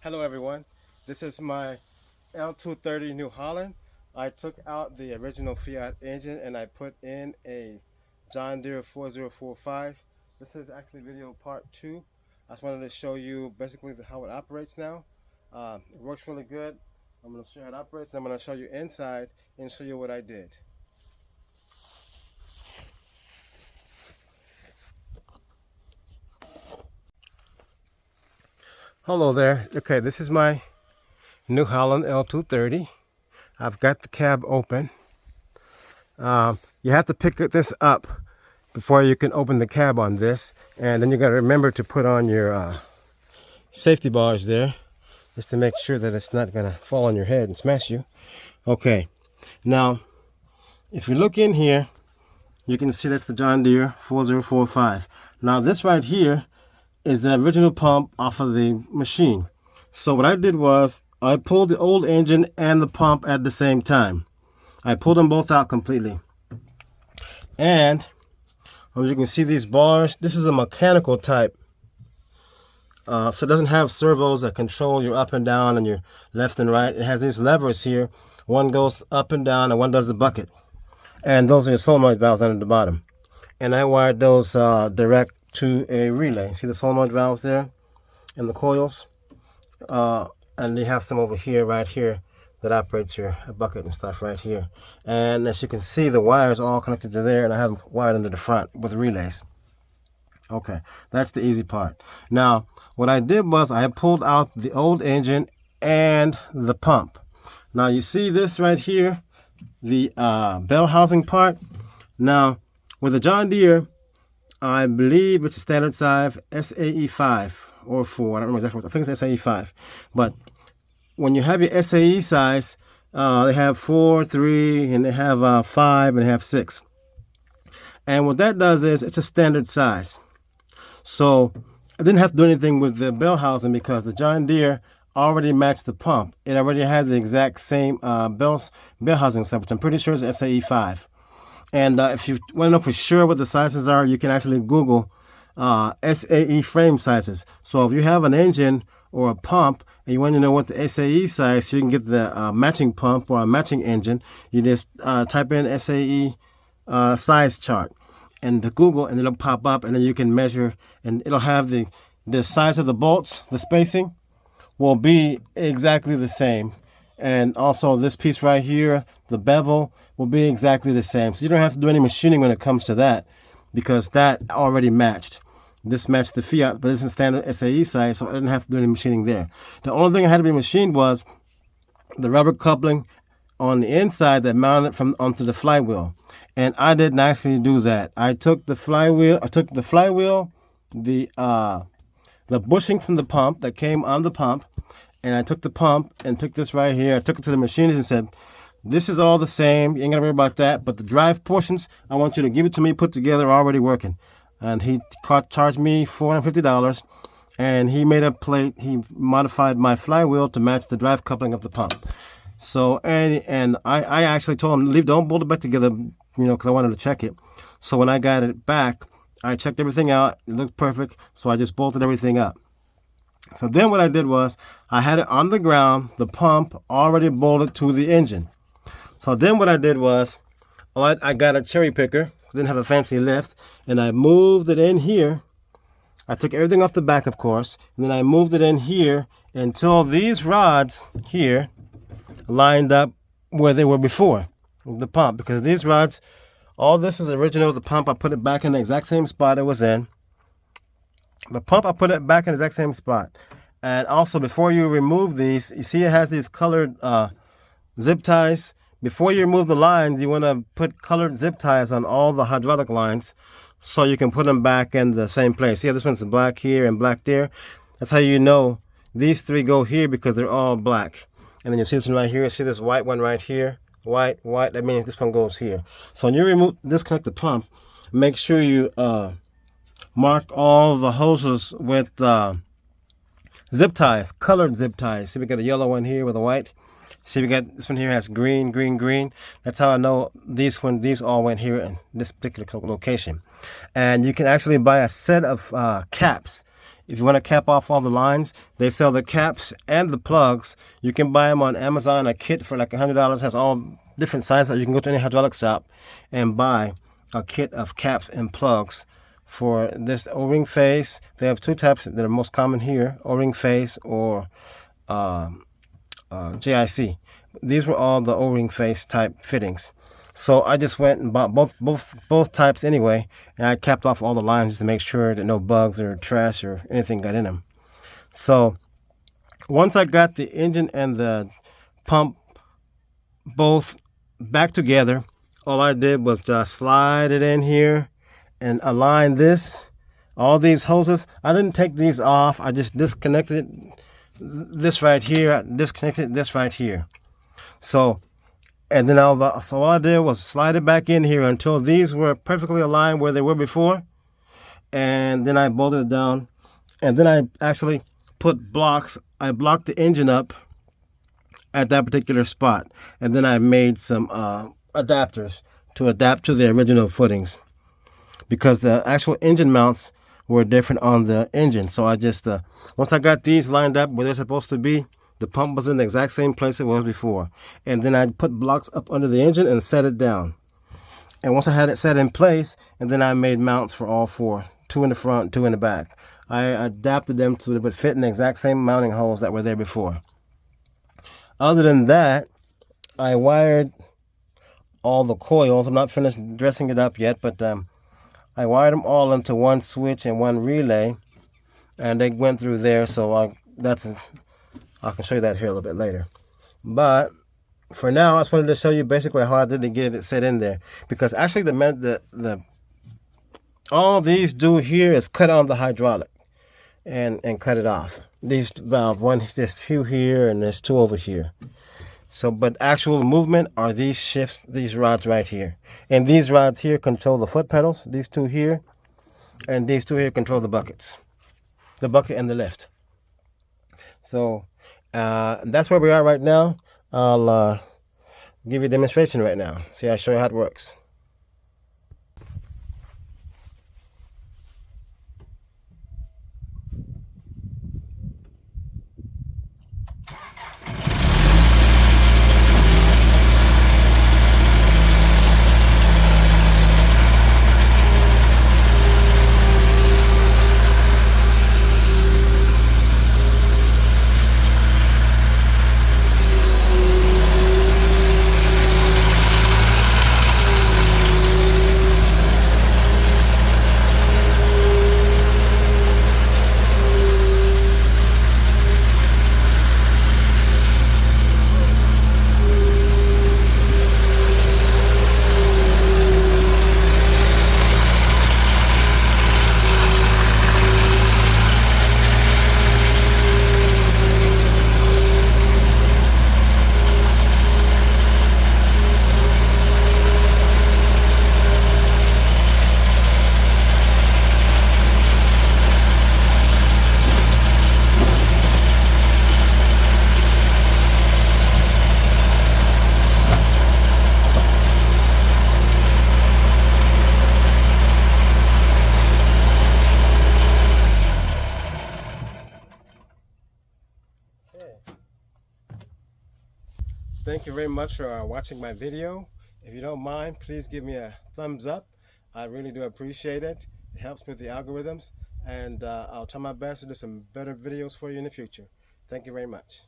Hello everyone, this is my L230 New Holland. I took out the original Fiat engine and I put in a John Deere 4045. This is actually video part 2. I just wanted to show you basically how it operates now. It works really good. I'm going to show you how it operates. I'm going to show you inside and show you what I did. Hello there. Okay, this is my New Holland L230. I've got the cab open. You have to pick this up before you can open the cab on this, and then you got to remember to put on your safety bars there, just to make sure that it's not going to fall on your head and smash you. Okay, now if you look in here, you can see that's the John Deere 4045. Now this right here is the original pump off of the machine. So what I did was I pulled the old engine and the pump at the same time. I pulled them both out completely. And as you can see, these bars, this is a mechanical type. So it doesn't have servos that control your up and down and your left and right. It has these levers here. One goes up and down and one does the bucket. And those are your solenoid valves down at the bottom. And I wired those direct to a relay. See the solenoid valves there and the coils? And you have some over here, right here, that operates your bucket and stuff right here. And as you can see, the wires are all connected to there, and I have them wired into the front with relays. Okay, that's the easy part. Now, what I did was I pulled out the old engine and the pump. Now, you see this right here, the bell housing part. Now, with the John Deere, I believe it's a standard size SAE 5 or 4. I don't know exactly what. I think it's SAE 5. But when you have your SAE size, they have 4, 3, and they have 5, and they have 6. And what that does is it's a standard size. So I didn't have to do anything with the bell housing because the John Deere already matched the pump. It already had the exact same bell housing stuff, which I'm pretty sure is SAE 5. And if you want to know for sure what the sizes are, you can actually Google SAE frame sizes. So if you have an engine or a pump and you want to know what the SAE size, so you can get the matching pump or a matching engine, you just type in SAE size chart and the Google, and it'll pop up, and then you can measure, and it'll have the size of the bolts, the spacing will be exactly the same. And also this piece right here, the bevel, will be exactly the same. So you don't have to do any machining when it comes to that, because that already matched. This matched the Fiat, but it's in standard SAE size, so I didn't have to do any machining there. The only thing I had to be machined was the rubber coupling on the inside that mounted onto the flywheel. And I didn't actually do that. I took the flywheel, the bushing from the pump that came on the pump, and I took the pump and took this right here. I took it to the machinist and said, this is all the same. You ain't gotta worry about that. But the drive portions, I want you to give it to me, put together, already working. And he charged me $450. And he made a plate. He modified my flywheel to match the drive coupling of the pump. So, and I actually told him, don't bolt it back together, because I wanted to check it. So when I got it back, I checked everything out. It looked perfect. So I just bolted everything up. So then what I did was I had it on the ground, the pump already bolted to the engine. So then what I did was I got a cherry picker, didn't have a fancy lift, and I moved it in here. I took everything off the back, of course, and then I moved it in here until these rods here lined up where they were before, the pump, because these rods, all this is original. The pump, I put it back in the exact same spot it was in. The pump, I put it back in the exact same spot. And also, before you remove these, you see it has these colored zip ties. Before you remove the lines, you want to put colored zip ties on all the hydraulic lines so you can put them back in the same place. See, this one's black here and black there. That's how you know these three go here, because they're all black. And then you see this one right here. See this white one right here? White. That means this one goes here. So when you disconnect the pump, make sure you mark all the hoses with zip ties, colored zip ties. See, we got a yellow one here with a white. See, we got this one here has green, green, green. That's how I know these all went here in this particular location. And you can actually buy a set of caps. if you want to cap off all the lines, they sell the caps and the plugs. You can buy them on Amazon, a kit for like $100. Has all different sizes. You can go to any hydraulic shop and buy a kit of caps and plugs for this O-ring face. They have two types that are most common here, O-ring face or JIC. These were all the O-ring face type fittings. So I just went and bought both types anyway, and I capped off all the lines just to make sure that no bugs or trash or anything got in them. So once I got the engine and the pump both back together, all I did was just slide it in here and align all these hoses. I didn't take these off. I just disconnected this right here. I disconnected this right here. So all I did was slide it back in here until these were perfectly aligned where they were before. And then I bolted it down. And then I actually put blocks. I blocked the engine up at that particular spot. And then I made some adapters to adapt to the original footings, because the actual engine mounts were different on the engine. So I just, once I got these lined up where they're supposed to be, the pump was in the exact same place it was before. And then I put blocks up under the engine and set it down. And once I had it set in place, and then I made mounts for all four, 2 in the front, 2 in the back. I adapted them so they would fit in the exact same mounting holes that were there before. Other than that, I wired all the coils. I'm not finished dressing it up yet, but I wired them all into one switch and one relay, and they went through there. So I can show you that here a little bit later. But for now, I just wanted to show you basically how I did to get it set in there, because actually all these do here is cut on the hydraulic and cut it off. These valves, there's 2 here and there's 2 over here. So, but actual movement are these shifts, these rods right here. And these rods here control the foot pedals, these 2 here, and these 2 here control the buckets. The bucket and the lift. So, that's where we are right now. I'll give you a demonstration right now. See, I'll show you how it works. Thank you very much for watching my video. If you don't mind, please give me a thumbs up. I really do appreciate it. It helps with the algorithms, and I'll try my best to do some better videos for you in the future. Thank you very much.